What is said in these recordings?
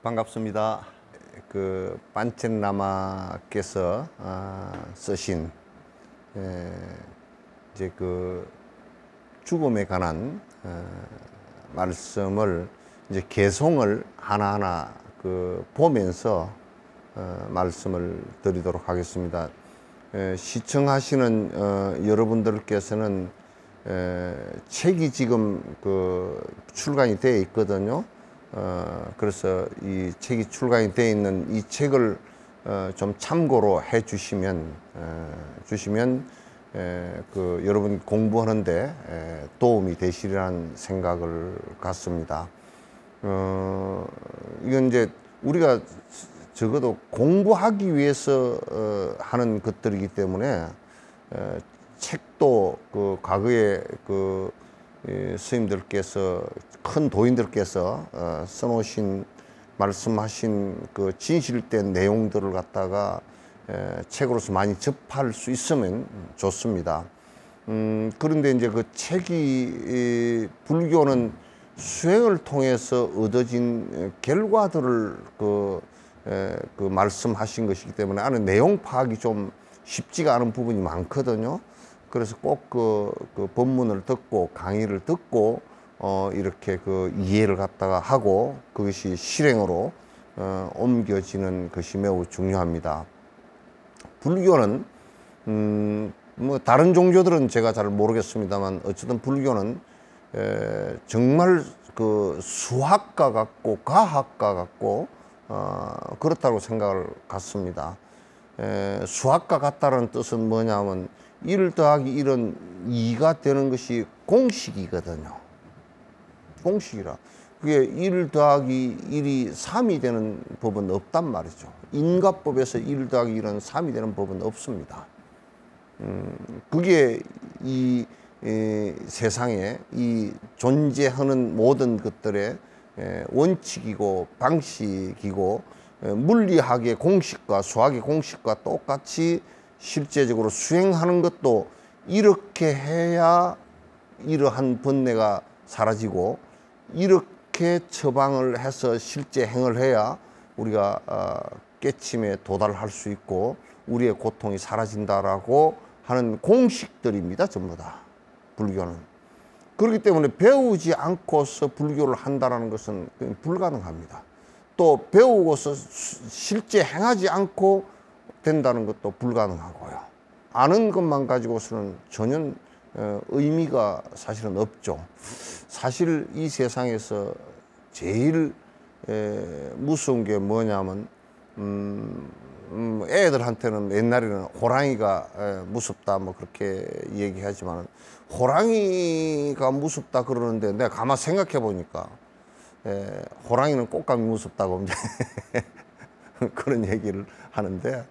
반갑습니다. 그 반첸라마께서 쓰신 이제 그 죽음에 관한 말씀을 이제 개송을 하나하나 보면서 말씀을 드리도록 하겠습니다. 시청하시는 여러분들께서는 책이 지금 출간이 되어 있거든요. 그래서 이 책이 출간이 되어 있는 이 책을 좀 참고로 해 주시면 여러분 공부하는데 도움이 되시리라는 생각을 갖습니다. 이건 이제 우리가 적어도 공부하기 위해서 하는 것들이기 때문에 책도 과거에 스님들께서 큰 도인들께서 써놓으신 말씀하신 진실된 내용들을 갖다가 책으로서 많이 접할 수 있으면 좋습니다. 그런데 이제 그 책이 불교는 수행을 통해서 얻어진 결과들을 말씀하신 것이기 때문에 안에 내용 파악이 좀 쉽지가 않은 부분이 많거든요. 그래서 꼭 그 법문을 듣고 강의를 듣고 이렇게 이해를 갖다가 하고 그것이 실행으로 옮겨지는 것이 매우 중요합니다. 불교는 뭐 다른 종교들은 제가 잘 모르겠습니다만 어쨌든 불교는 정말 수학과 같고 과학과 같고 그렇다고 생각을 갖습니다. 수학과 같다는 뜻은 뭐냐면 1 더하기 1은 2가 되는 것이 공식이거든요. 공식이라. 그게 1 더하기 1이 3이 되는 법은 없단 말이죠. 인과법에서 1 더하기 1은 3이 되는 법은 없습니다. 그게 이 세상에 이 존재하는 모든 것들의 원칙이고 방식이고 물리학의 공식과 수학의 공식과 똑같이 실제적으로 수행하는 것도 이렇게 해야 이러한 번뇌가 사라지고 이렇게 처방을 해서 실제 행을 해야 우리가 깨침에 도달할 수 있고 우리의 고통이 사라진다라고 하는 공식들입니다. 전부 다 불교는. 그렇기 때문에 배우지 않고서 불교를 한다는 것은 불가능합니다. 또 배우고서 실제 행하지 않고 된다는 것도 불가능하고요. 아는 것만 가지고서는 전혀 의미가 사실은 없죠. 사실 이 세상에서 제일 무서운 게 뭐냐면 애들한테는 옛날에는 호랑이가 무섭다 뭐 그렇게 얘기하지만 호랑이가 무섭다 그러는데 내가 가만 생각해 보니까 호랑이는 꽃감이 무섭다고 그런 얘기를 하는데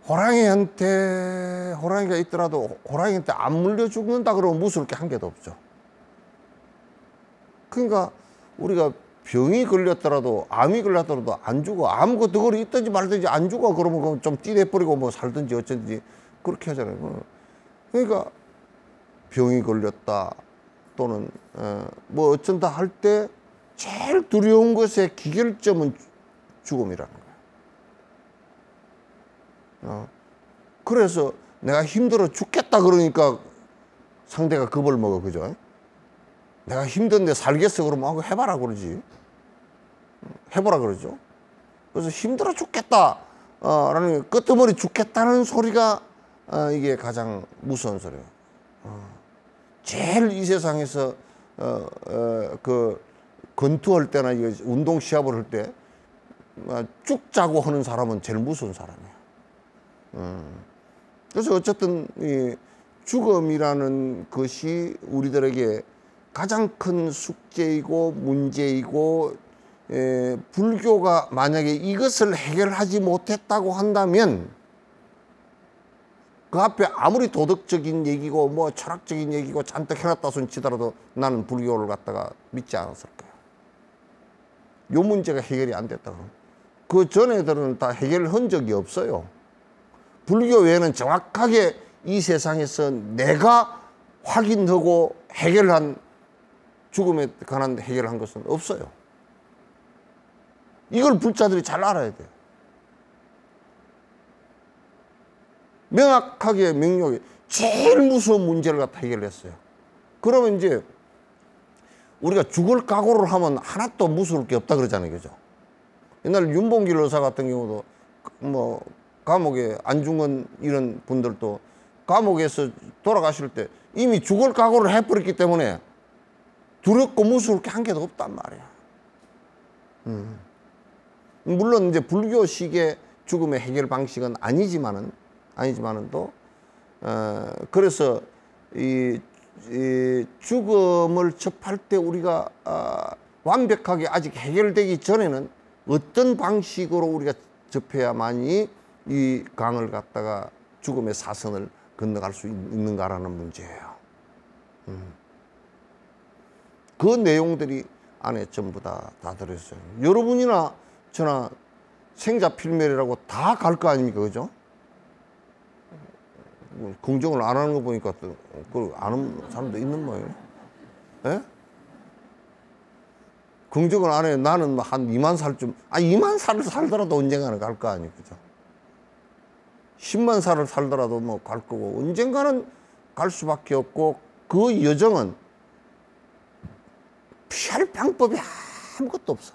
호랑이가 있더라도 호랑이한테 안 물려 죽는다 그러면 무서울 게 한 개도 없죠. 그러니까 우리가 병이 걸렸더라도 암이 걸렸더라도 안 죽어. 아무것도 거리 있든지 말든지 안 죽어. 그러면 좀 띠내버리고 뭐 살든지 어쩐지 그렇게 하잖아요. 그러니까 병이 걸렸다 또는 뭐 어쩐다 할 때 제일 두려운 것의 기결점은 죽음이라는 거예요. 그래서 내가 힘들어 죽겠다 그러니까 상대가 겁을 먹어. 그죠? 내가 힘든데 살겠어 그러면 해봐라 그러지. 해보라 그러죠. 그래서 힘들어 죽겠다 라는 끄트머리 죽겠다는 소리가 이게 가장 무서운 소리예요. 제일 이 세상에서 권투할 때나 운동 시합을 할 때 죽자고 하는 사람은 제일 무서운 사람이에요. 그래서 어쨌든 이 죽음이라는 것이 우리들에게 가장 큰 숙제이고 문제이고 불교가 만약에 이것을 해결하지 못했다고 한다면 그 앞에 아무리 도덕적인 얘기고 뭐 철학적인 얘기고 잔뜩 해놨다 손 치더라도 나는 불교를 갖다가 믿지 않았을 거예요. 요 문제가 해결이 안 됐다고. 그 전에들은 다 해결한 적이 없어요. 불교 외에는 정확하게 이 세상에서 내가 확인하고 해결한 죽음에 관한 해결한 것은 없어요. 이걸 불자들이 잘 알아야 돼요. 명확하게 명료하게 제일 무서운 문제를 갖다 해결했어요. 그러면 이제 우리가 죽을 각오를 하면 하나도 무서울 게 없다 그러잖아요. 그죠? 옛날 윤봉길 의사 같은 경우도 뭐 감옥에 안중근 이런 분들도 감옥에서 돌아가실 때 이미 죽을 각오를 해버렸기 때문에 두렵고 무서울 게 한 개도 없단 말이야. 물론 이제 불교식의 죽음의 해결 방식은 아니지만은 또 그래서 이 죽음을 접할 때 우리가 완벽하게 아직 해결되기 전에는 어떤 방식으로 우리가 접해야만이 이 강을 갖다가 죽음의 사선을 건너갈 수 있는가라는 문제예요. 그 내용들이 안에 전부 다 들어있어요. 여러분이나 저나 생자필멸이라고 다 갈 거 아닙니까? 그죠? 긍정을 안 하는 거 보니까 또 그걸 아는 사람도 있는 모양이에요. 예? 긍정을 안 해요. 나는 한 2만 살쯤, 2만 살을 살더라도 언젠가는 갈 거 아니에요. 그죠? 10만 살을 살더라도 뭐 갈 거고, 언젠가는 갈 수밖에 없고, 그 여정은 피할 방법이 아무것도 없어.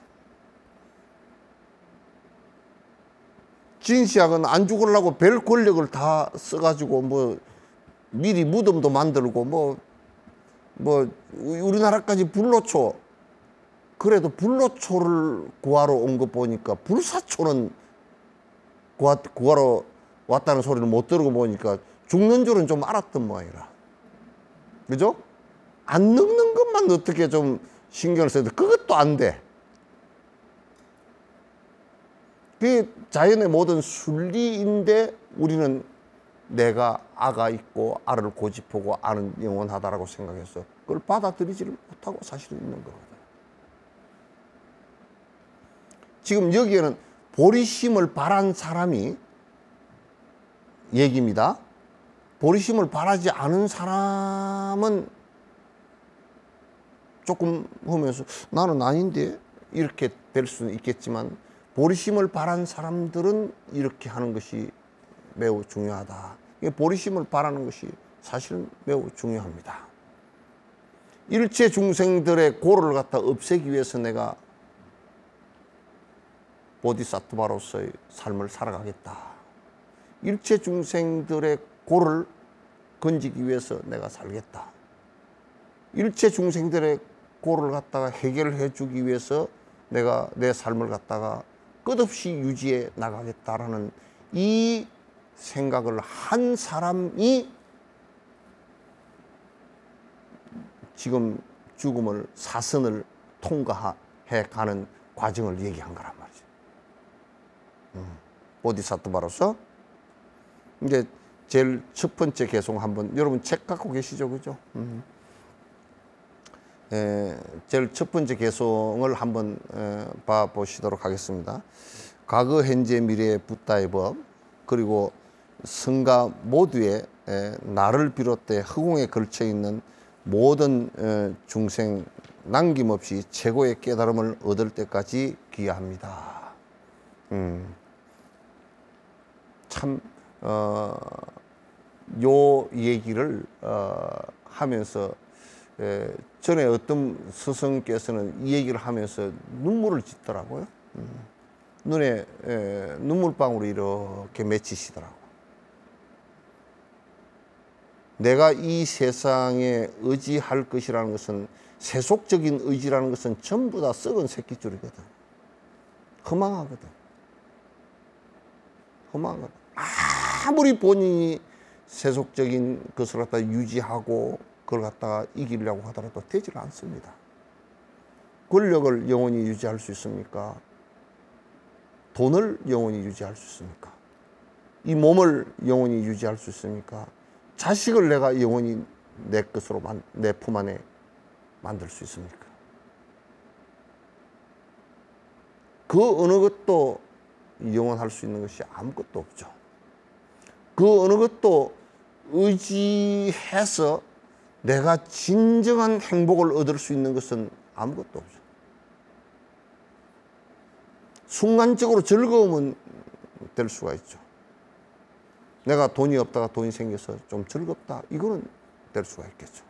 진시황은 안 죽으려고 별 권력을 다 써가지고 뭐 미리 무덤도 만들고 뭐 우리나라까지 불로초, 그래도 불로초를 구하러 온 거 보니까 불사초는 구하러 왔다는 소리를 못 들고 보니까 죽는 줄은 좀 알았던 모양이라. 그죠? 안 늙는 것만 어떻게 좀 신경을 써야 돼. 그것도 안 돼. 그게 자연의 모든 순리인데 우리는 내가 아가 있고 아를 고집하고 아는 영원하다라고 생각해서 그걸 받아들이지를 못하고 사실은 있는 거거든. 지금 여기에는 보리심을 바란 사람이 얘기입니다. 보리심을 바라지 않은 사람은 조금 하면서 나는 아닌데 이렇게 될 수는 있겠지만, 보리심을 바란 사람들은 이렇게 하는 것이 매우 중요하다. 보리심을 바라는 것이 사실은 매우 중요합니다. 일체 중생들의 고를 갖다 없애기 위해서 내가 보디사트바로서의 삶을 살아가겠다. 일체 중생들의 고를 건지기 위해서 내가 살겠다. 일체 중생들의 고를 갖다가 해결해 주기 위해서 내가 내 삶을 갖다가 끝없이 유지해 나가겠다라는 이 생각을 한 사람이 지금 죽음을, 사선을 통과해 가는 과정을 얘기한 거란 말이죠. 보디사트바로서 이제 제일 첫 번째 개송 한번, 여러분 책 갖고 계시죠? 그죠? 제일 첫 번째 개송을 한번 봐보시도록 하겠습니다. 과거, 현재, 미래의 붓다의 법, 그리고 성가 모두의 나를 비롯해 허공에 걸쳐 있는 모든 중생 남김없이 최고의 깨달음을 얻을 때까지 기여합니다. 참 요 얘기를 하면서 전에 어떤 스승께서는 이 얘기를 하면서 눈물을 짓더라고요. 눈에 눈물방울이 이렇게 맺히시더라고. 내가 이 세상에 의지할 것이라는 것은, 세속적인 의지라는 것은 전부 다 썩은 새끼줄이거든. 허망하거든. 허망하거든. 아무리 본인이 세속적인 것을 갖다 유지하고 그걸 갖다가 이기려고 하더라도 되질 않습니다. 권력을 영원히 유지할 수 있습니까? 돈을 영원히 유지할 수 있습니까? 이 몸을 영원히 유지할 수 있습니까? 자식을 내가 영원히 내 것으로 내 품 안에 만들 수 있습니까? 그 어느 것도 영원할 수 있는 것이 아무것도 없죠. 그 어느 것도 의지해서 내가 진정한 행복을 얻을 수 있는 것은 아무것도 없죠. 순간적으로 즐거움은 될 수가 있죠. 내가 돈이 없다가 돈이 생겨서 좀 즐겁다. 이거는 될 수가 있겠죠.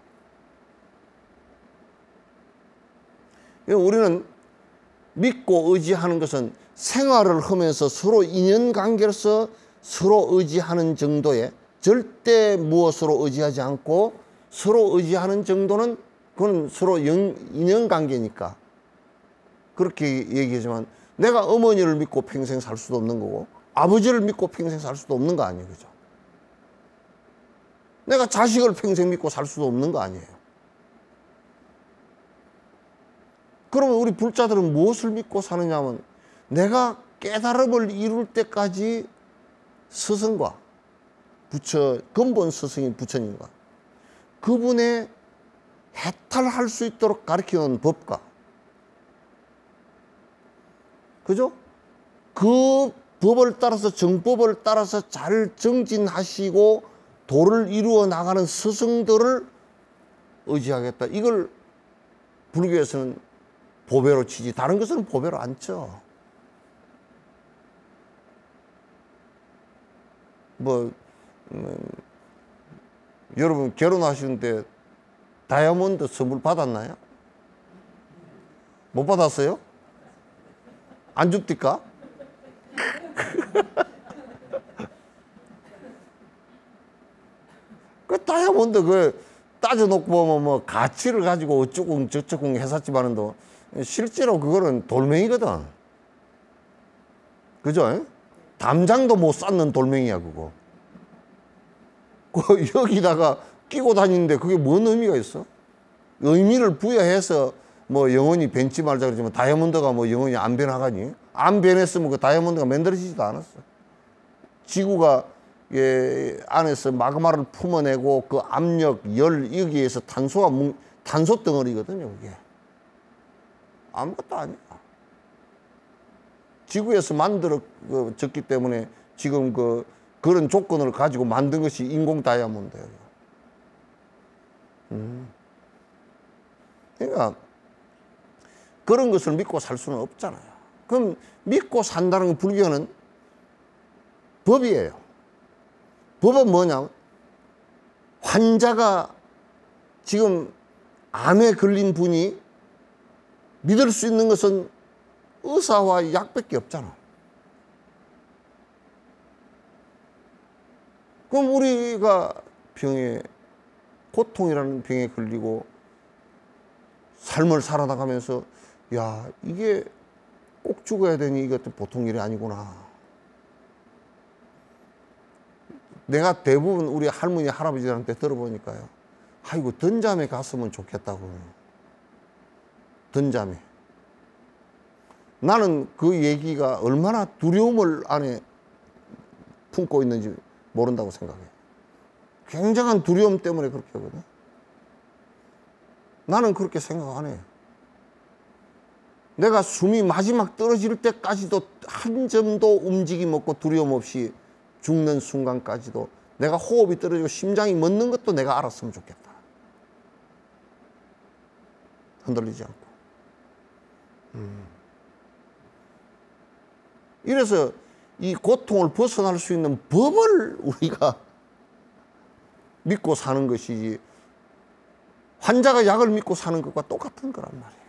우리는 믿고 의지하는 것은 생활을 하면서 서로 인연관계로서 서로 의지하는 정도에 절대 무엇으로 의지하지 않고 서로 의지하는 정도는 그건 서로 인연관계니까 그렇게 얘기하지만 내가 어머니를 믿고 평생 살 수도 없는 거고 아버지를 믿고 평생 살 수도 없는 거 아니에요. 그죠? 내가 자식을 평생 믿고 살 수도 없는 거 아니에요. 그러면 우리 불자들은 무엇을 믿고 사느냐면 내가 깨달음을 이룰 때까지 스승과 부처, 근본 스승인 부처님과 그분의 해탈할 수 있도록 가르치는 법과 그죠? 그 법을 따라서 정법을 따라서 잘 정진하시고 도를 이루어 나가는 스승들을 의지하겠다. 이걸 불교에서는 보배로 치지 다른 것은 보배로 안 쳐. 여러분 결혼하시는데 다이아몬드 선물 받았나요? 못 받았어요? 안 줍니까? 그 다이아몬드 그 따져놓고 보면 뭐 가치를 가지고 어쩌고 저쩌고 했었지만은 실제로 그거는 돌멩이거든. 그죠? 담장도 못 쌓는 돌멩이야 그거. 그 여기다가 끼고 다니는데 그게 뭔 의미가 있어? 의미를 부여해서 뭐 영원히 변치 말자 그러지만 다이아몬드가 뭐 영원히 안 변하가니? 안 변했으면 그 다이아몬드가 만들어지지도 않았어. 지구가 안에서 마그마를 품어내고 그 압력, 열 여기에서 탄소 덩어리거든요. 그게 아무것도 아니야. 지구에서 만들어졌기 때문에 지금 그런 조건을 가지고 만든 것이 인공 다이아몬드예요. 그러니까 그런 것을 믿고 살 수는 없잖아요. 그럼 믿고 산다는 건 불교는 법이에요. 법은 뭐냐? 환자가 지금 암에 걸린 분이 믿을 수 있는 것은 의사와 약밖에 없잖아. 그럼 우리가 고통이라는 병에 걸리고 삶을 살아나가면서 야, 이게 꼭 죽어야 되니 이것도 보통 일이 아니구나. 내가 대부분 우리 할머니, 할아버지들한테 들어보니까요. 아이고, 던잠에 갔으면 좋겠다고. 던잠에. 나는 그 얘기가 얼마나 두려움을 안에 품고 있는지 모른다고 생각해. 굉장한 두려움 때문에 그렇게 하거든. 나는 그렇게 생각 안 해. 내가 숨이 마지막 떨어질 때까지도 한 점도 움직임 없고 두려움 없이 죽는 순간까지도 내가 호흡이 떨어지고 심장이 멎는 것도 내가 알았으면 좋겠다. 흔들리지 않고. 이래서 이 고통을 벗어날 수 있는 법을 우리가 믿고 사는 것이지 환자가 약을 믿고 사는 것과 똑같은 거란 말이에요.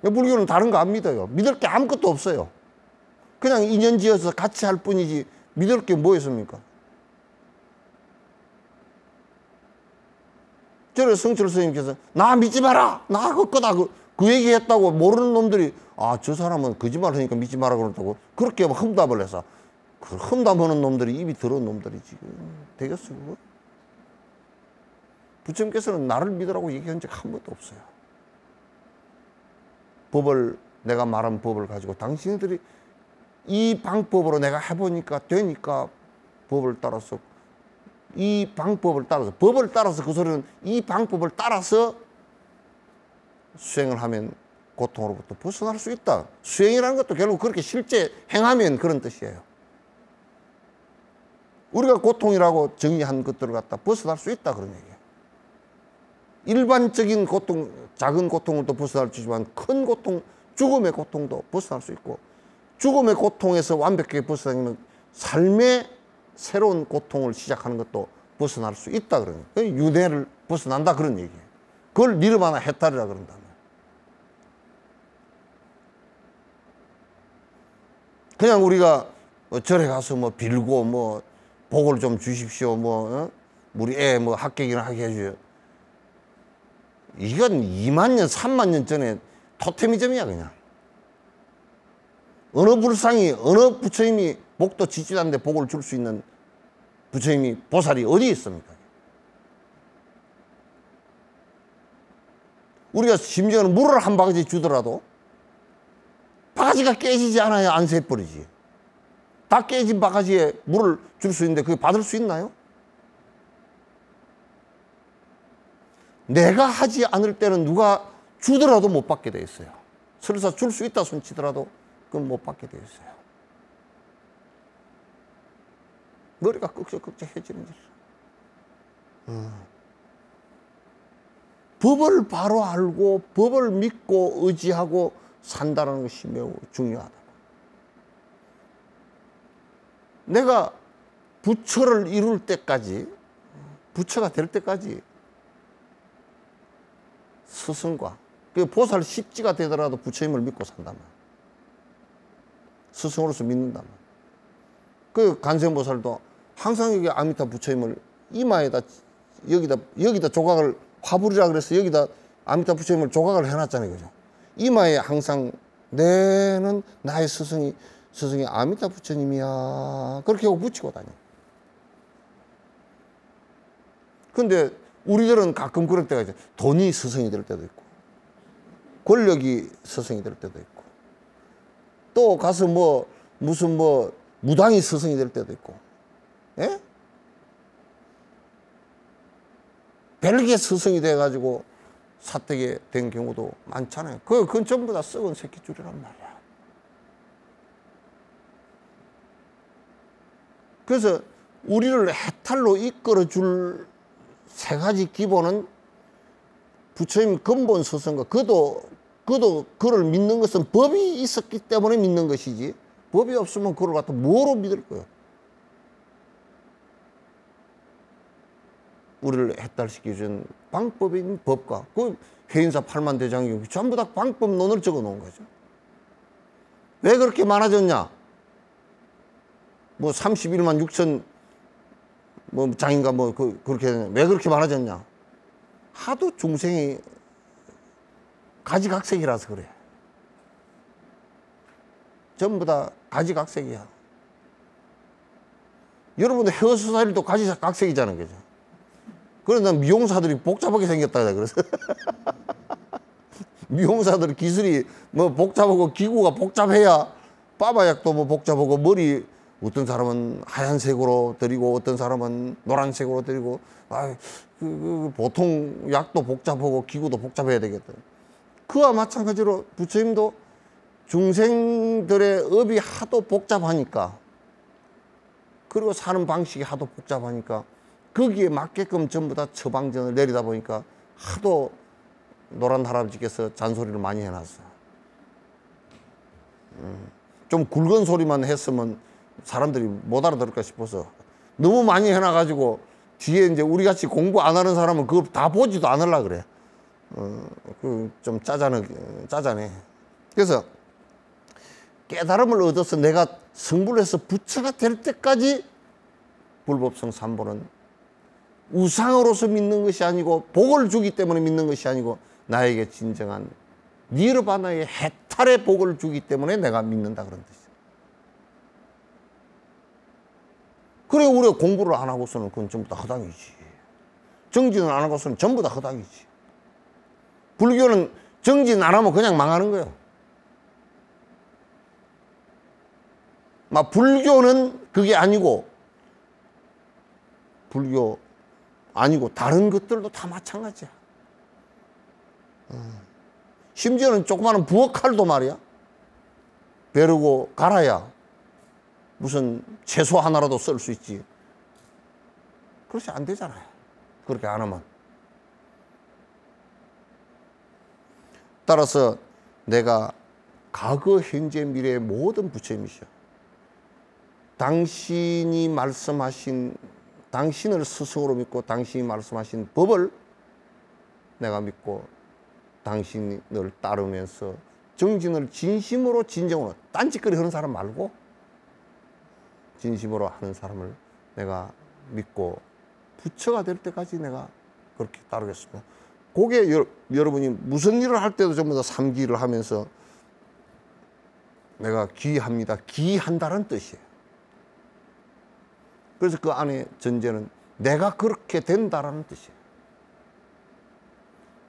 불교는 다른 거 안 믿어요. 믿을 게 아무것도 없어요. 그냥 인연지어서 같이 할 뿐이지 믿을 게 뭐 있습니까? 저를 성철 스님께서 나 믿지 마라! 나 그거다! 그 얘기했다고 모르는 놈들이 저 사람은 거짓말 하니까 믿지 마라 그러다고 그렇게 험담을 해서 그 험담하는 놈들이 입이 더러운 놈들이지. 되겠어 그거? 부처님께서는 나를 믿으라고 얘기한 적 한 번도 없어요. 내가 말한 법을 가지고 당신들이 이 방법으로 내가 해보니까 되니까 법을 따라서 이 방법을 따라서 법을 따라서 그 소리는 이 방법을 따라서 수행을 하면 고통으로부터 벗어날 수 있다. 수행이라는 것도 결국 그렇게 실제 행하면 그런 뜻이에요. 우리가 고통이라고 정의한 것들을 갖다 벗어날 수 있다 그런 얘기예요. 일반적인 고통, 작은 고통도 벗어날 수 있지만 큰 고통, 죽음의 고통도 벗어날 수 있고, 죽음의 고통에서 완벽하게 벗어나면 삶의 새로운 고통을 시작하는 것도 벗어날 수 있다 그러는 거예요. 윤회를 벗어난다 그런 얘기예요. 그걸 니르바나 해탈이라 그런다. 그냥 우리가 절에 가서 뭐 빌고 뭐 복을 좀 주십시오, 뭐 우리 애 뭐 합격이나 하게 해줘요. 이건 2만 년, 3만 년 전에 토테미즘이야 그냥. 어느 불상이, 어느 부처님이 복도 짓지도 않는데 복을 줄 수 있는 부처님이, 보살이 어디 있습니까? 우리가 심지어는 물을 한 바가지 주더라도 바가지가 깨지지 않아야 안 새버리지. 다 깨진 바가지에 물을 줄 수 있는데 그게 받을 수 있나요? 내가 하지 않을 때는 누가 주더라도 못 받게 돼 있어요. 설사 줄 수 있다 손치더라도 그건 못 받게 돼 있어요. 머리가 끄적끄적해지는 거죠. 법을 바로 알고 법을 믿고 의지하고 산다는 것이 매우 중요하다. 내가 부처를 이룰 때까지, 부처가 될 때까지 스승과 그 보살 십지가 되더라도 부처님을 믿고 산다면, 스승으로서 믿는다면, 그 간세음보살도 항상 여기 아미타 부처님을 이마에다 여기다 조각을, 화불이라 그래서 여기다 아미타 부처님을 조각을 해놨잖아요, 그죠? 이마에 항상 내는 나의 스승이 아미타 부처님이야 그렇게 하고 붙이고 다녀. 근데 우리들은 가끔 그럴 때가 있어요. 돈이 스승이 될 때도 있고, 권력이 스승이 될 때도 있고, 또 가서 무슨 무당이 스승이 될 때도 있고, 예? 벨기에 스승이 돼가지고 사택에 된 경우도 많잖아요. 그건 전부 다 썩은 새끼줄이란 말이야. 그래서 우리를 해탈로 이끌어줄 세 가지 기본은 부처님 근본 스승과, 그도 그를 믿는 것은 법이 있었기 때문에 믿는 것이지, 법이 없으면 그를 갖다 뭐로 믿을 거예요? 우리를 해탈시켜준 방법인 법과 그 회인사 8만 대장경 전부 다 방법론을 적어 놓은 거죠. 왜 그렇게 많아졌냐? 뭐 31만 6천 뭐 장인가 뭐 그렇게 왜 그렇게 많아졌냐? 하도 중생이 가지각색이라서 그래. 전부 다 가지각색이야. 여러분들 헤어스타일도 가지각색이잖아요, 그죠? 그래서 미용사들이 복잡하게 생겼다 그래서 미용사들 기술이 뭐 복잡하고 기구가 복잡해야 빠바약도 뭐 복잡하고, 머리 어떤 사람은 하얀색으로 드리고 어떤 사람은 노란색으로 드리고, 보통 약도 복잡하고 기구도 복잡해야 되겠다. 그와 마찬가지로 부처님도 중생들의 업이 하도 복잡하니까, 그리고 사는 방식이 하도 복잡하니까 거기에 맞게끔 전부 다 처방전을 내리다 보니까 하도 노란 할아버지께서 잔소리를 많이 해놨어. 좀 굵은 소리만 했으면 사람들이 못 알아들을까 싶어서 너무 많이 해놔가지고 뒤에 이제 우리같이 공부 안 하는 사람은 그거 다 보지도 않으려고 그래. 좀 짜잔해. 그래서 깨달음을 얻어서 내가 성불을 해서 부처가 될 때까지 불법성 삼보는 우상으로서 믿는 것이 아니고, 복을 주기 때문에 믿는 것이 아니고, 나에게 진정한 니르바나의 해탈의 복을 주기 때문에 내가 믿는다 그런 뜻이야. 그래, 우리가 공부를 안 하고서는 그건 전부 다 허당이지. 정진을 안 하고서는 전부 다 허당이지. 불교는 정진 안 하면 그냥 망하는 거예요. 불교는 그게 아니고, 불교 아니고 다른 것들도 다 마찬가지야. 심지어는 조그마한 부엌칼도 말이야, 베르고 갈아야 무슨 채소 하나라도 쓸 수 있지. 그렇지 안 되잖아요, 그렇게 안 하면. 따라서 내가 과거, 현재, 미래의 모든 부처님이셔. 당신이 말씀하신, 당신을 스승으로 믿고 당신이 말씀하신 법을 내가 믿고 당신을 따르면서 정진을 진심으로 진정으로, 딴짓거리 하는 사람 말고 진심으로 하는 사람을 내가 믿고 부처가 될 때까지 내가 그렇게 따르겠습니다. 그게 여러분이 무슨 일을 할 때도 전부 다 삼기를 하면서 내가 기합니다. 기한다는 뜻이에요. 그래서 그 안에 전제는 내가 그렇게 된다라는 뜻이에요.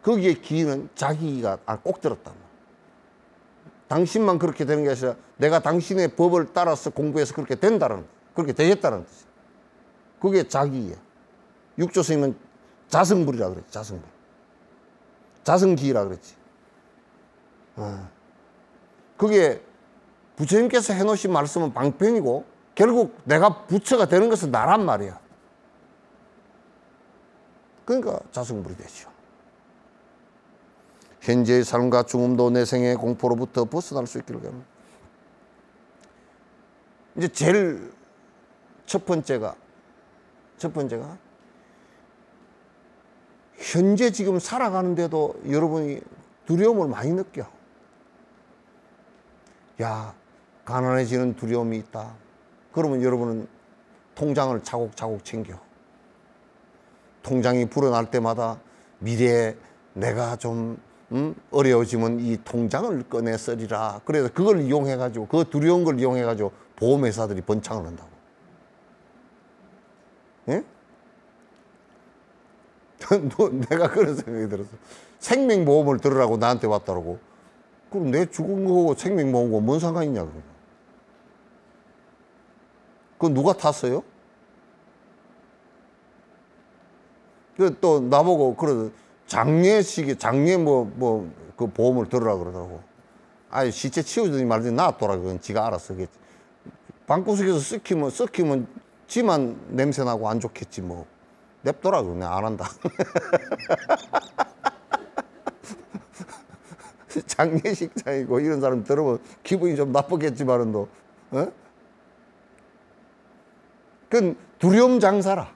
거기에 기는 자기가 꼭 들었단 말이에요. 당신만 그렇게 되는 게 아니라 내가 당신의 법을 따라서 공부해서 그렇게 된다는, 그렇게 되겠다는 뜻이에요. 그게 자기예요. 육조 스님은 자성불이라 그랬지. 자성불. 자성기라 그랬지. 그게 부처님께서 해놓으신 말씀은 방편이고 결국 내가 부처가 되는 것은 나란 말이야. 그러니까 자성불이 되죠. 현재의 삶과 죽음도 내 생의 공포로부터 벗어날 수 있기를 바랍니다. 이제 제일 첫 번째가 현재 지금 살아가는데도 여러분이 두려움을 많이 느껴. 야, 가난해지는 두려움이 있다. 그러면 여러분은 통장을 차곡차곡 챙겨. 통장이 불어날 때마다 미래에 내가 좀 어려워지면 이 통장을 꺼내 쓰리라. 그래서 그걸 이용해가지고, 그 두려운 걸 이용해가지고 보험회사들이 번창을 한다고. 예? 내가 그런 생각이 들었어. 생명보험을 들으라고 나한테 왔다라고. 그럼 내 죽은 거고 생명보험하고 뭔 상관 있냐, 그거. 그거 누가 탔어요? 그 또 나보고 그러더 장례식에 장례 그 보험을 들으라 그러더라고. 아니 시체 치우더니 말더니 놔둬라. 그건 지가 알아서. 방구석에서 썩히면 지만 냄새 나고 안 좋겠지 뭐. 냅둬라. 그거 내가 안 한다. 장례식장이고 이런 사람 들으면 기분이 좀 나쁘겠지만은 또, 어? 그건 두려움 장사라.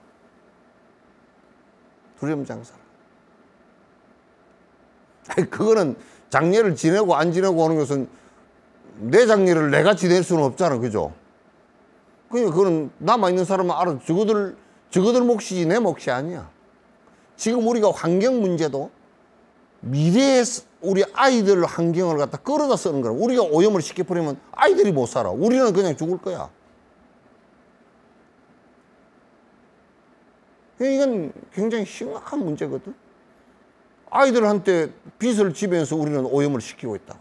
두려움 장사라. 그거는 장례를 지내고 안 지내고 하는 것은 내 장례를 내가 지낼 수는 없잖아. 그죠? 그러니까 그거는 남아있는 사람은 알아서 저거들 몫이지 내 몫이 아니야. 지금 우리가 환경 문제도 미래에 우리 아이들 환경을 갖다 끌어다 쓰는 거야. 우리가 오염을 시켜버리면 아이들이 못 살아. 우리는 그냥 죽을 거야. 이건 굉장히 심각한 문제거든. 아이들한테 빚을 지면서 우리는 오염을 시키고 있다고.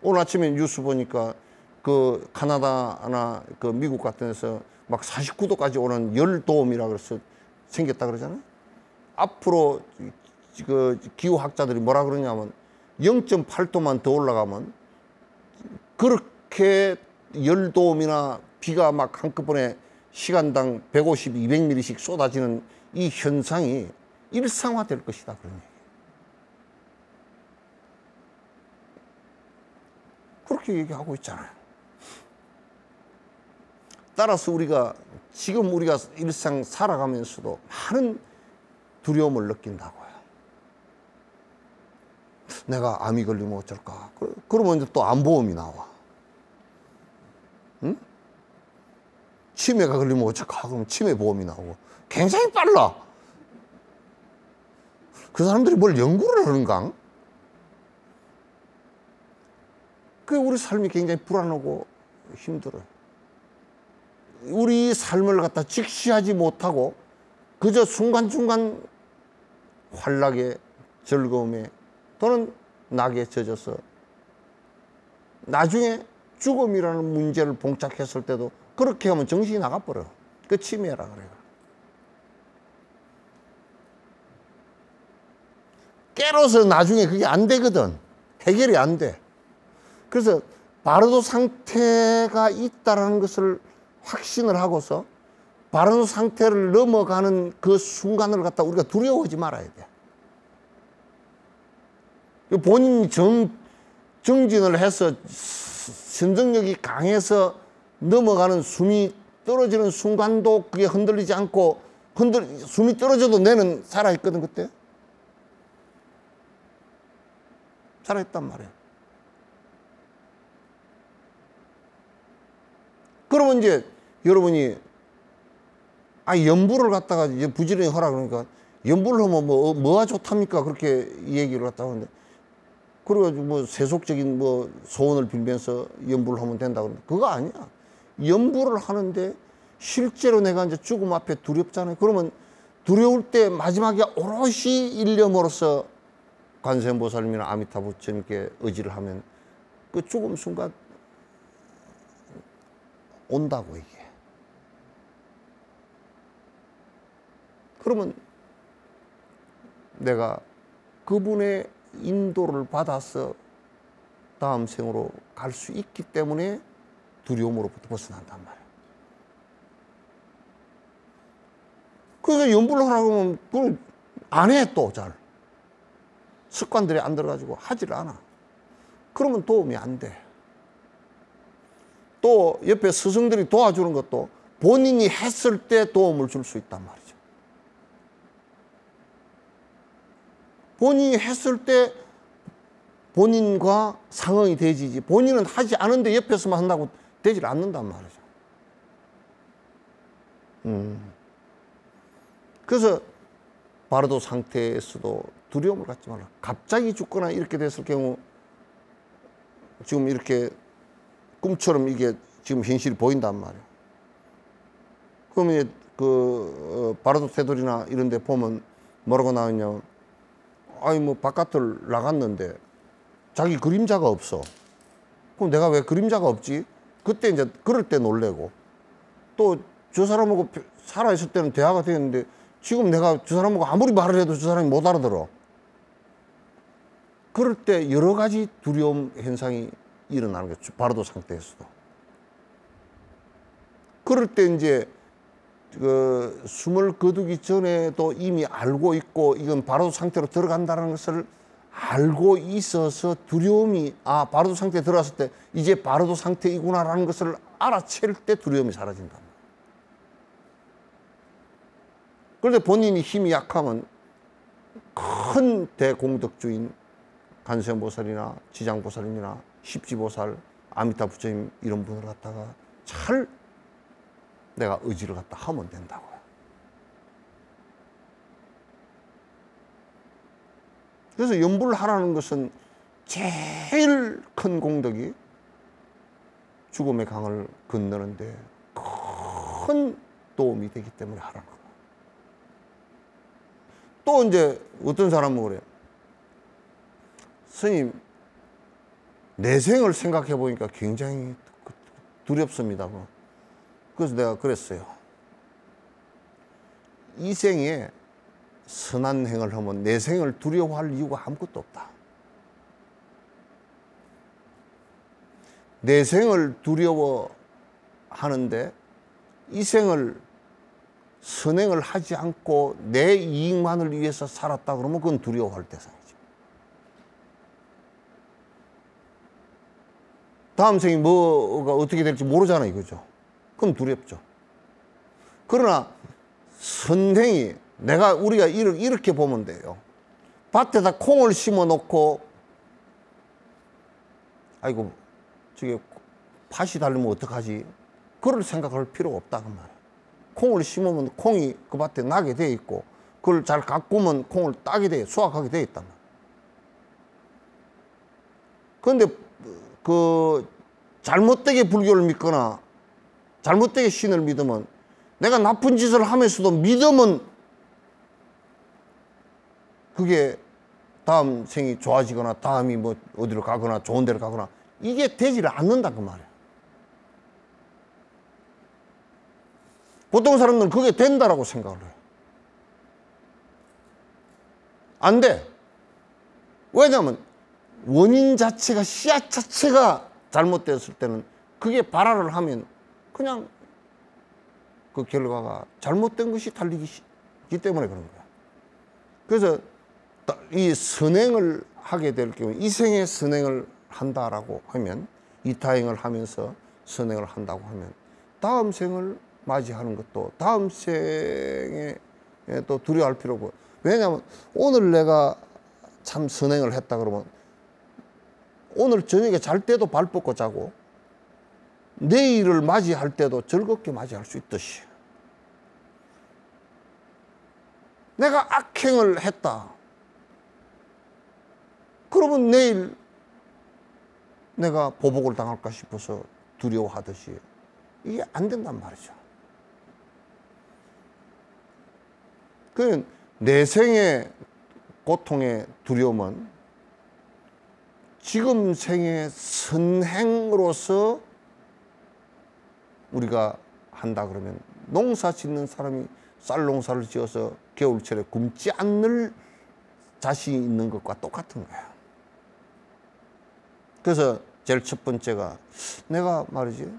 오늘 아침에 뉴스 보니까 그 카나다나 그 미국 같은 데서 막 49도까지 오는 열도움이라 그래서 생겼다 그러잖아요. 앞으로 그 기후학자들이 뭐라 그러냐면 0.8도만 더 올라가면 그렇게 열도움이나 비가 막 한꺼번에 시간당 150, 200mm씩 쏟아지는 이 현상이 일상화될 것이다. 그런 얘기. 그렇게 얘기하고 있잖아요. 따라서 지금 우리가 일상 살아가면서도 많은 두려움을 느낀다고요. 내가 암이 걸리면 어쩔까? 그러면 이제 또 암보험이 나와. 응? 치매가 걸리면 어쩔까? 그러면 치매보험이 나오고. 굉장히 빨라. 그 사람들이 뭘 연구를 하는가? 그 우리 삶이 굉장히 불안하고 힘들어요. 우리 삶을 갖다 직시하지 못하고 그저 순간순간 환락에, 즐거움에 또는 낙에 젖어서 나중에 죽음이라는 문제를 봉착했을 때도 그렇게 하면 정신이 나가버려. 그 치매라 그래요. 깨로서 나중에 그게 안 되거든. 해결이 안 돼. 그래서 바르도 상태가 있다는 것을 확신을 하고서 바르도 상태를 넘어가는 그 순간을 갖다 우리가 두려워하지 말아야 돼. 본인이 정진을 해서 선정력이 강해서 넘어가는 숨이 떨어지는 순간도 그게 흔들리지 않고 숨이 떨어져도 내는 살아있거든. 그때 살아있단 말이에요. 그러면 이제 여러분이 연부를 갖다가 이제 부지런히 하라 그러니까 연부를 하면 뭐가 좋답니까? 그렇게 얘기를 갖다가 하는데, 그래가지고 뭐 세속적인 뭐 소원을 빌면서 연부를 하면 된다 그러는데 그거 아니야. 연부를 하는데 실제로 내가 이제 죽음 앞에 두렵잖아요. 그러면 두려울 때 마지막에 오롯이 일념으로서 관세음보살님이나 아미타불 부처님께 의지를 하면 그 죽음 순간 온다고 이게. 그러면 내가 그분의 인도를 받아서 다음 생으로 갈 수 있기 때문에 두려움으로부터 벗어난단 말이에요. 그래서 연부를 하라고 하면 그걸 안 해. 또 잘 습관들이 안 들어가지고 하질 않아. 그러면 도움이 안 돼. 또 옆에 스승들이 도와주는 것도 본인이 했을 때 도움을 줄 수 있단 말이죠. 본인이 했을 때 본인과 상응이 되지지, 본인은 하지 않은데 옆에서만 한다고 되질 않는단 말이죠. 그래서 바르도 상태에서도 두려움을 갖지 말라. 갑자기 죽거나 이렇게 됐을 경우 지금 이렇게 꿈처럼 이게 지금 현실이 보인단 말이에요. 그러면 바르도 태돌이나 이런 데 보면 뭐라고 나오냐, 뭐 바깥을 나갔는데 자기 그림자가 없어. 그럼 내가 왜 그림자가 없지? 그때 이제 그럴 때 놀래고, 또 저 사람하고 살아있을 때는 대화가 되었는데 지금 내가 저 사람하고 아무리 말을 해도 저 사람이 못 알아들어. 그럴 때 여러 가지 두려움 현상이 일어나는 거죠. 바르도 상태에서도. 그럴 때 이제 숨을 거두기 전에도 이미 알고 있고 이건 바르도 상태로 들어간다는 것을 알고 있어서 두려움이 바르도 상태에 들어갔을 때 이제 바르도 상태이구나라는 것을 알아챌 때 두려움이 사라진다. 그런데 본인이 힘이 약하면 큰 대공덕주인 관세음보살이나 지장보살님이나 십지보살, 아미타 부처님 이런 분을 갖다가 잘 내가 의지를 갖다 하면 된다고요. 그래서 연부를 하라는 것은 제일 큰 공덕이 죽음의 강을 건너는데 큰 도움이 되기 때문에 하라는 거예요. 또 이제 어떤 사람은 그래요. 스님, 내생을 생각해 보니까 굉장히 두렵습니다. 그래서 내가 그랬어요. 이 생에 선한 행을 하면 내생을 두려워할 이유가 아무것도 없다. 내생을 두려워하는데 이 생을 선행을 하지 않고 내 이익만을 위해서 살았다 그러면 그건 두려워할 대상이죠. 다음 생이 뭐가 어떻게 될지 모르잖아요, 이거죠. 그건 두렵죠. 그러나 선행이 우리가 이렇게 보면 돼요. 밭에다 콩을 심어 놓고 아이고 저게 팥이 달리면 어떡하지? 그럴 생각할 필요가 없다 그 말이에요. 콩을 심으면 콩이 그 밭에 나게 돼 있고 그걸 잘 가꾸면 콩을 따게 돼, 수확하게 돼 있단 말이에요. 그런데 잘못되게 불교를 믿거나 잘못되게 신을 믿으면 내가 나쁜 짓을 하면서도 믿으면 그게 다음 생이 좋아지거나 다음이 뭐 어디로 가거나 좋은 데로 가거나 이게 되지를 않는다 그 말이에요. 보통 사람들은 그게 된다라고 생각을 해요. 안 돼. 왜냐하면 원인 자체가, 씨앗 자체가 잘못됐을 때는 그게 발화를 하면 그냥 그 결과가 잘못된 것이 달리기 때문에 그런 거야. 그래서 이 선행을 하게 될 경우 이 생에 선행을 한다라고 하면, 이타행을 하면서 선행을 한다고 하면 다음 생을 맞이하는 것도 다음 생에 또 두려워할 필요고. 왜냐하면 오늘 내가 참 선행을 했다 그러면 오늘 저녁에 잘 때도 발 뻗고 자고 내일을 맞이할 때도 즐겁게 맞이할 수 있듯이, 내가 악행을 했다 그러면 내일 내가 보복을 당할까 싶어서 두려워하듯이 이게 안 된단 말이죠. 그 내 생의 고통의 두려움은 지금 생의 선행으로서 우리가 한다 그러면, 농사 짓는 사람이 쌀 농사를 지어서 겨울철에 굶지 않을 자신이 있는 것과 똑같은 거예요. 그래서 제일 첫 번째가 내가 말이지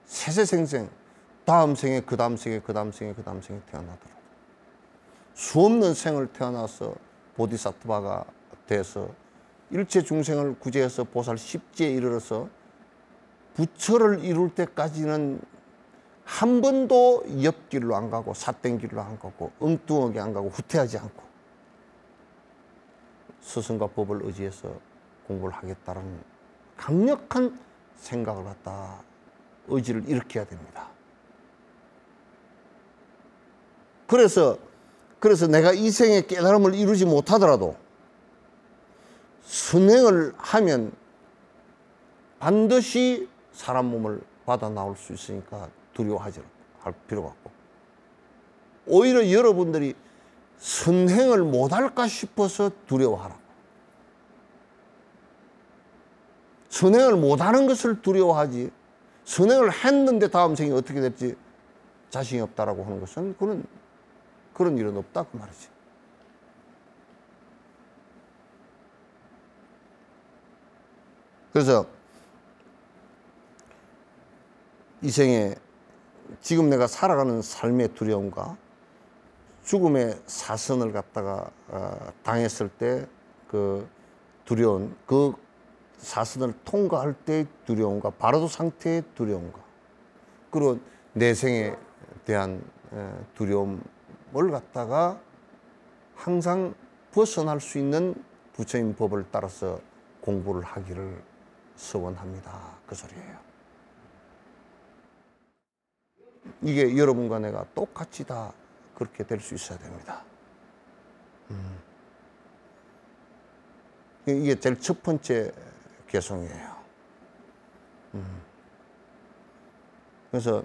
세세생생 다음 생에 그 다음 생에 그 다음 생에 그 다음 생에 태어나더라도 수없는 생을 태어나서 보디사트바가 돼서 일체 중생을 구제해서 보살 십지에 이르러서 부처를 이룰 때까지는 한 번도 옆길로 안 가고 삿된 길로 안 가고 엉뚱하게 안 가고 후퇴하지 않고 스승과 법을 의지해서 공부를 하겠다는 강력한 생각을 갖다 의지를 일으켜야 됩니다. 그래서 내가 이 생에 깨달음을 이루지 못하더라도 선행을 하면 반드시 사람 몸을 받아 나올 수 있으니까 두려워하지 할 필요가 없고, 오히려 여러분들이 선행을 못할까 싶어서 두려워하라고. 선행을 못하는 것을 두려워하지, 선행을 했는데 다음 생이 어떻게 될지 자신이 없다라고 하는 것은 그런 일은 없다 그 말이지. 그래서 이 생에 지금 내가 살아가는 삶의 두려움과 죽음의 사선을 갖다가 당했을 때 그 두려운, 그 사선을 통과할 때의 두려움과 바로도 상태의 두려움과, 그리고 내생에 대한 두려움을 갖다가 항상 벗어날 수 있는 부처님 법을 따라서 공부를 하기를 서원합니다. 그 소리예요. 이게 여러분과 내가 똑같이 다 그렇게 될 수 있어야 됩니다. 이게 제일 첫 번째 개성이에요. 그래서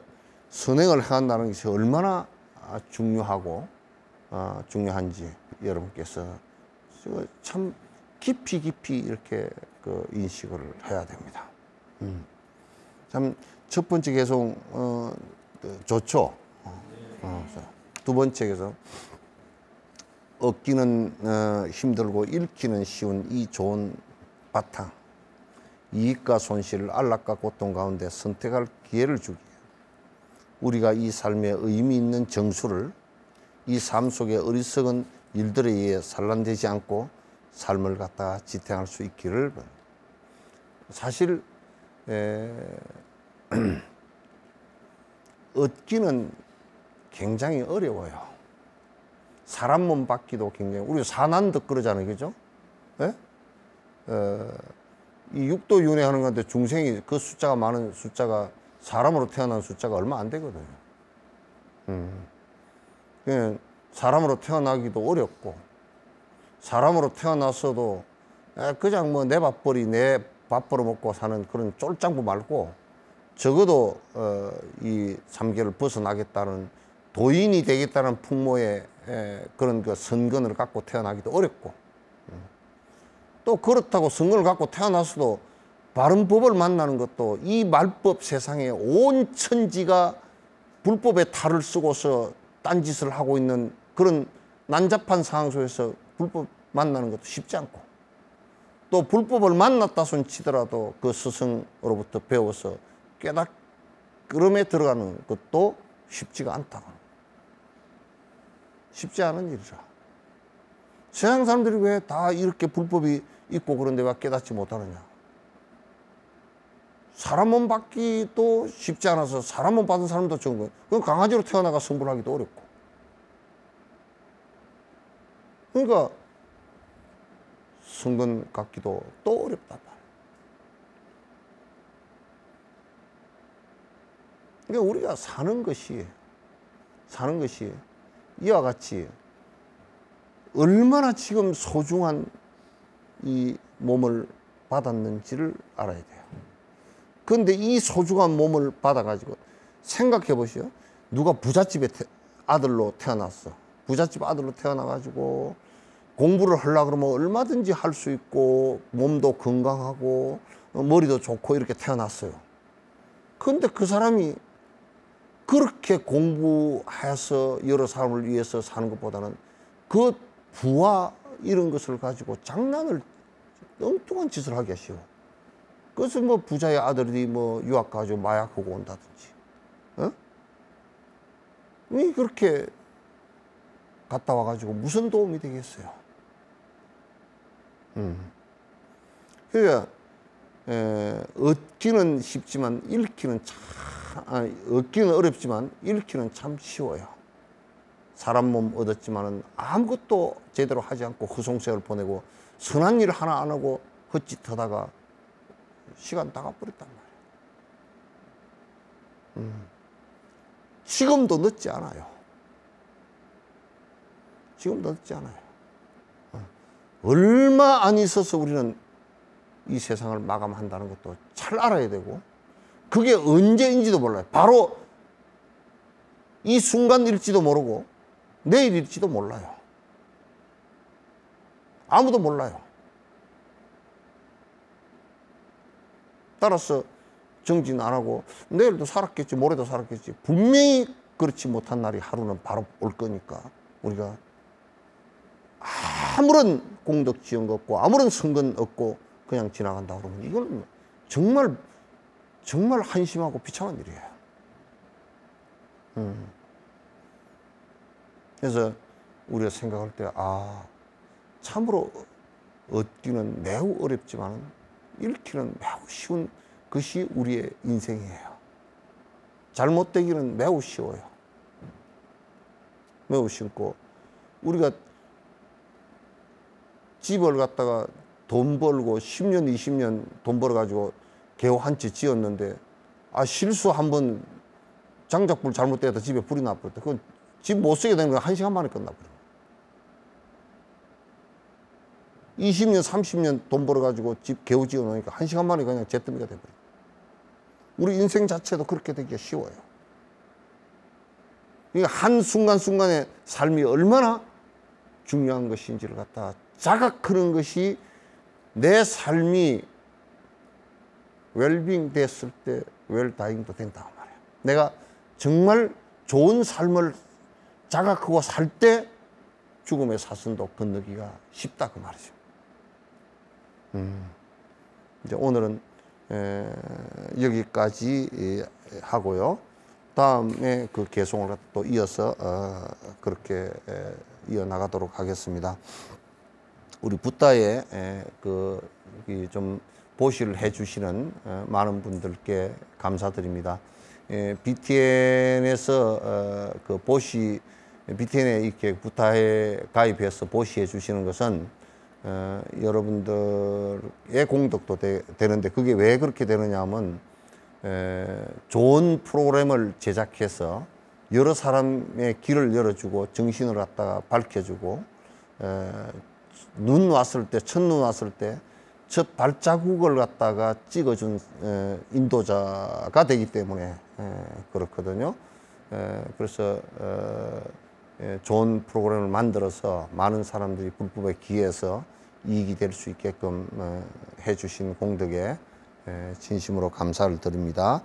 선행을 해간다는 것이 얼마나 중요하고 중요한지 여러분께서 참 깊이 이렇게 그 인식을 해야 됩니다. 참 첫 번째 개성 좋죠. 두 번째 개성, 얻기는 힘들고 잃기는 쉬운 이 좋은 바탕, 이익과 손실, 안락과 고통 가운데 선택할 기회를 주기, 우리가 이 삶에 의미 있는 정수를 이 삶 속의 어리석은 일들에 의해 산란되지 않고 삶을 갖다가 지탱할 수 있기를. 사실 얻기는 굉장히 어려워요. 사람 몸 받기도 굉장히, 우리 사난득 그러잖아요, 그죠? 예? 이 육도 윤회하는 건데 중생이 그 숫자가 많은 숫자가 사람으로 태어난 숫자가 얼마 안 되거든요. 사람으로 태어나기도 어렵고, 사람으로 태어났어도 그냥 뭐 내 밥벌이 내 밥 벌어먹고 사는 그런 쫄장부 말고, 적어도 이 삼계를 벗어나겠다는, 도인이 되겠다는 풍모의 그런 그 선건을 갖고 태어나기도 어렵고, 또 그렇다고 선건을 갖고 태어났어도 바른 법을 만나는 것도, 이 말법 세상에 온 천지가 불법의 탈을 쓰고서 딴짓을 하고 있는 그런 난잡한 상황 속에서 불법 만나는 것도 쉽지 않고, 또 불법을 만났다 손 치더라도 그 스승으로부터 배워서 깨닫음에 들어가는 것도 쉽지가 않다고. 쉽지 않은 일이라. 세상 사람들이 왜 다 이렇게 불법이 있고 그런데 왜 깨닫지 못하느냐? 사람 몸 받기도 쉽지 않아서 사람 몸 받은 사람도 적은 거예요. 그럼 강아지로 태어나가 성불하기도 어렵고. 그러니까 성근 갖기도 또 어렵단 말이에요. 그러니까 우리가 사는 것이 이와 같이 얼마나 지금 소중한 이 몸을 받았는지를 알아야 돼요. 그런데 이 소중한 몸을 받아가지고 생각해 보시오. 누가 부잣집의 아들로 태어났어. 부잣집 아들로 태어나가지고 공부를 하려고 그러면 얼마든지 할 수 있고 몸도 건강하고 머리도 좋고 이렇게 태어났어요. 그런데 그 사람이 그렇게 공부해서 여러 사람을 위해서 사는 것보다는 그 부와 이런 것을 가지고 장난을 엉뚱한 짓을 하기 쉬워. 그래서 뭐 부자의 아들이 뭐 유학 가지고 마약하고 온다든지, 어? 왜 그렇게 갔다 와가지고 무슨 도움이 되겠어요? 그러니까 얻기는 쉽지만 잃기는 얻기는 어렵지만 잃기는 참 쉬워요. 사람 몸 얻었지만은 아무것도 제대로 하지 않고 허송세월 보내고 선한 일 하나 안 하고 헛짓하다가 시간 다 가버렸단 말이에요. 지금도 늦지 않아요. 지금도 늦지 않아요. 얼마 안 있어서 우리는 이 세상을 마감한다는 것도 잘 알아야 되고, 그게 언제인지도 몰라요. 바로 이 순간일지도 모르고 내일일지도 몰라요. 아무도 몰라요. 따라서 정진 안 하고 내일도 살았겠지, 모레도 살았겠지. 분명히 그렇지 못한 날이 하루는 바로 올 거니까 우리가 아무런 공덕 지은 거 없고 아무런 성근 없고 그냥 지나간다 그러면 이건 정말 한심하고 비참한 일이에요. 그래서 우리가 생각할 때 참으로 얻기는 매우 어렵지만 잃기는 매우 쉬운 것이 우리의 인생이에요. 잘못되기는 매우 쉬워요. 매우 쉽고, 우리가 집을 갖다가 돈 벌고 10년, 20년 돈 벌어가지고 개호 한 채 지었는데 실수 한번 장작불 잘못되다 집에 불이 나버렸다. 그건 집 못 쓰게 되는 건 1시간 만에 끝나버려. 20년, 30년 돈 벌어가지고 집 개호 지어 놓으니까 1시간 만에 그냥 잿더미가 돼버려. 우리 인생 자체도 그렇게 되기가 쉬워요. 그러니까 한순간순간의 삶이 얼마나 중요한 것인지를 갖다 자각하는 것이 내 삶이 웰빙 됐을 때 웰다잉도 된다고 말해요. 내가 정말 좋은 삶을 자각하고 살 때 죽음의 사선도 건너기가 쉽다 그 말이죠. 이제 오늘은 여기까지 하고요. 다음에 그 개송을 또 이어서 그렇게 이어나가도록 하겠습니다. 우리 붓다에 좀 보시를 해주시는 많은 분들께 감사드립니다. BTN에서 그 보시, BTN에 이렇게 붓다에 가입해서 보시해 주시는 것은 여러분들의 공덕도 되는데, 그게 왜 그렇게 되느냐 하면 좋은 프로그램을 제작해서 여러 사람의 길을 열어주고 정신을 갖다가 밝혀주고 눈 왔을 때, 첫눈 왔을 때 첫 발자국을 갖다가 찍어준 인도자가 되기 때문에 그렇거든요. 그래서 좋은 프로그램을 만들어서 많은 사람들이 불법에 기해서 이익이 될 수 있게끔 해주신 공덕에 진심으로 감사를 드립니다.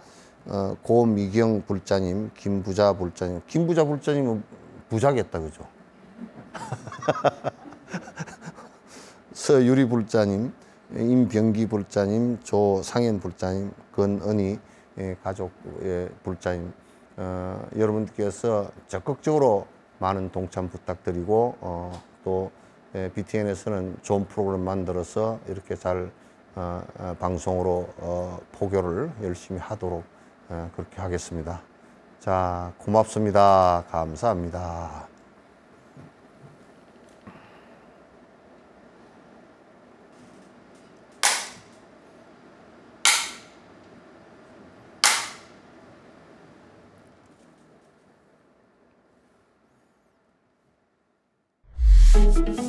고미경 불자님, 김부자 불자님. 김부자 불자님은 부자겠다, 그죠? 서유리 불자님, 임병기 불자님, 조상현 불자님, 건은희 가족의 불자님, 여러분께서 적극적으로 많은 동참 부탁드리고 또 BTN에서는 좋은 프로그램 만들어서 이렇게 잘 방송으로 포교를 열심히 하도록 그렇게 하겠습니다. 자, 고맙습니다. 감사합니다. Thank you.